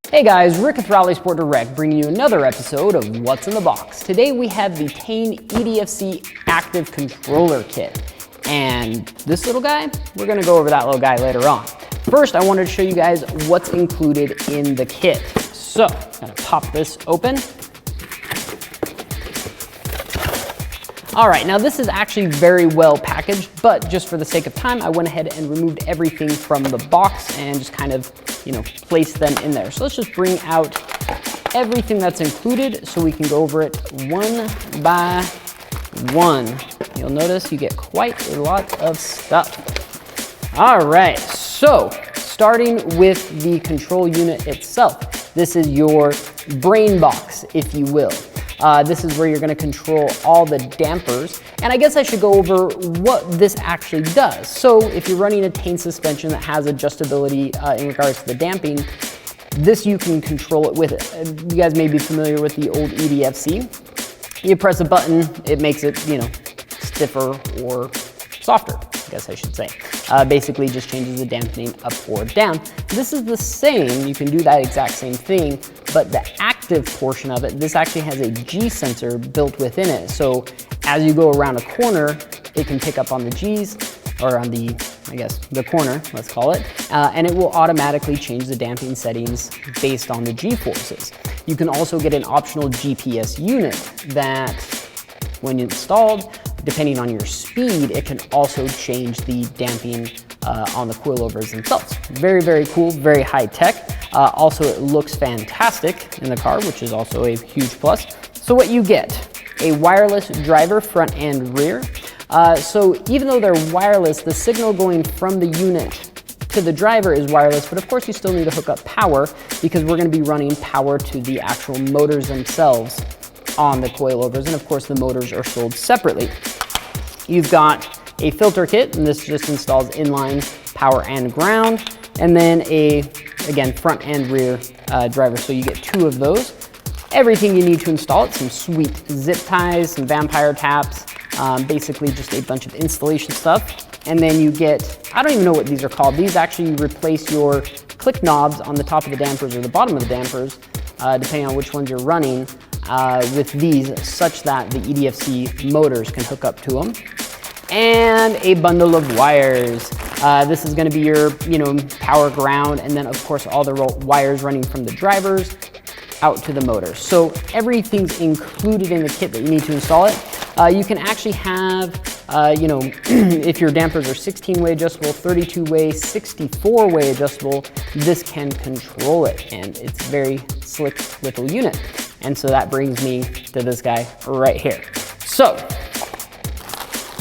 Hey guys, Rick with RallySport Direct bringing you another episode of What's in the Box. Today we have the Tein EDFC Active Controller Kit. And this little guy, we're gonna go over that little guy later on. First, I wanted to show you guys what's included in the kit. So, I'm gonna pop this open. All right, now this is actually very well packaged, but just for the sake of time, I went ahead and removed everything from the box and just kind of, placed them in there. So let's just bring out everything that's included so we can go over it one by one. You'll notice you get quite a lot of stuff. All right, so starting with the control unit itself. This is your brain box, if you will. This is where you're going to control all the dampers. And I guess I should go over what this actually does. So if you're running a Tein suspension that has adjustability in regards to the damping, this you can control it with it. You guys may be familiar with the old EDFC. You press a button, it makes it, stiffer or softer, I guess I should say. Basically just changes the dampening up or down. This is the same, you can do that exact same thing, but the active portion of it, this actually has a G sensor built within it. So as you go around a corner, it can pick up on the G's, or on the, the corner, let's call it, and it will automatically change the damping settings based on the G forces. You can also get an optional GPS unit that, when installed, depending on your speed, it can also change the damping on the coilovers themselves. Very, very cool, very high tech. Also, it looks fantastic in the car, which is also a huge plus. So what you get, a wireless driver front and rear. So even though they're wireless, the signal going from the unit to the driver is wireless, but of course you still need to hook up power because we're gonna be running power to the actual motors themselves on the coilovers, and of course the motors are sold separately. You've got a filter kit, and this just installs inline power and ground, and then again, front and rear driver, so you get two of those. Everything you need to install it, some sweet zip ties, some vampire taps, basically just a bunch of installation stuff. And then you get, I don't even know what these are called. These actually replace your click knobs on the top of the dampers or the bottom of the dampers, depending on which ones you're running, with these, such that the EDFC motors can hook up to them. And a bundle of wires. This is gonna be your, power ground, and then of course all the wires running from the drivers out to the motors. So everything's included in the kit that you need to install it. You can actually have, if your dampers are 16-way adjustable, 32-way, 64-way adjustable, this can control it, and it's a very slick little unit. And so that brings me to this guy right here. So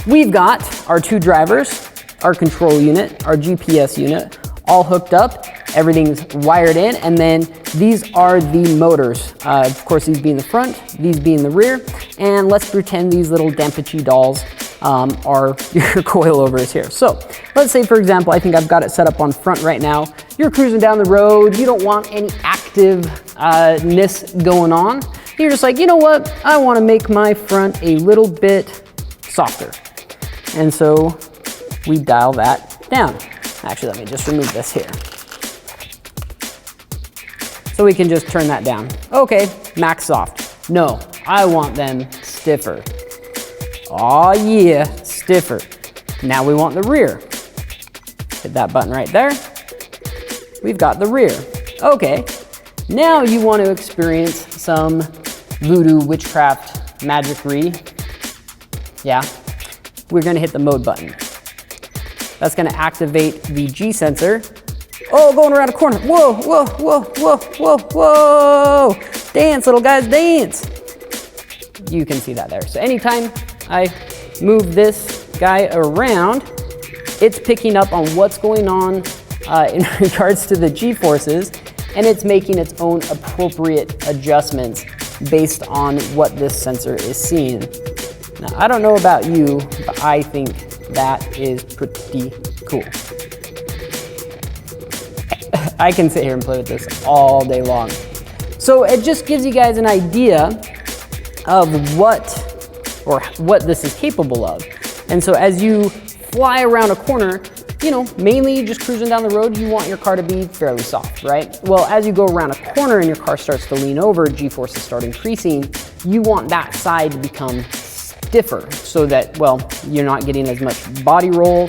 we've got our two drivers, our control unit, our GPS unit, all hooked up. Everything's wired in, and then these are the motors. Of course, these being the front, these being the rear, and let's pretend these little Dampachi dolls are your coilovers here. So let's say, for example, I think I've got it set up on front right now. You're cruising down the road, you don't want any activeness going on. You're just like, you know what? I want to make my front a little bit softer. And so we dial that down. Actually, let me just remove this here. So we can just turn that down. Okay, max soft. No, I want them stiffer. Oh yeah, stiffer. Now we want the rear. Hit that button right there. We've got the rear. Okay, now you want to experience some voodoo, witchcraft, magicry. Yeah, we're gonna hit the mode button. That's gonna activate the G sensor. Oh, going around a corner. Whoa, whoa, whoa, whoa, whoa, whoa. Dance, little guys, dance. You can see that there. So anytime I move this guy around, it's picking up on what's going on in regards to the G forces, and it's making its own appropriate adjustments based on what this sensor is seeing. Now, I don't know about you, but I think that is pretty cool. I can sit here and play with this all day long. So it just gives you guys an idea of what this is capable of. And so as you fly around a corner, you know, mainly just cruising down the road, you want your car to be fairly soft, right? Well, as you go around a corner and your car starts to lean over, G-forces start increasing, you want that side to become stiffer so that, well, you're not getting as much body roll.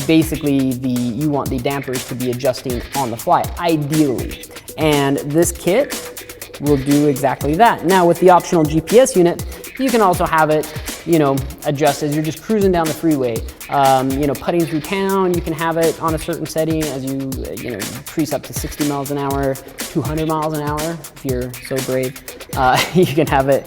Basically, you want the dampers to be adjusting on the fly, ideally. And this kit will do exactly that. Now, with the optional GPS unit, you can also have it, you know, adjust as you're just cruising down the freeway. You know, putting through town, you can have it on a certain setting as you know, increase up to 60 miles an hour, 200 miles an hour, if you're so brave. You can have it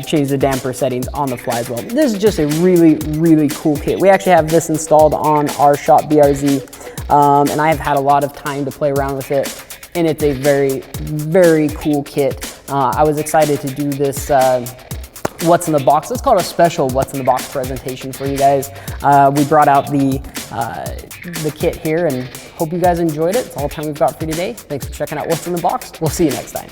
change the damper settings on the fly as well. This is just a really, really cool kit. We actually have this installed on our Shop BRZ, and I've had a lot of time to play around with it, and it's a very, very cool kit. I was excited to do this What's in the Box. Let's call it a special What's in the Box presentation for you guys. We brought out the kit here, and hope you guys enjoyed it. It's all the time we've got for you today. Thanks for checking out What's in the Box. We'll see you next time.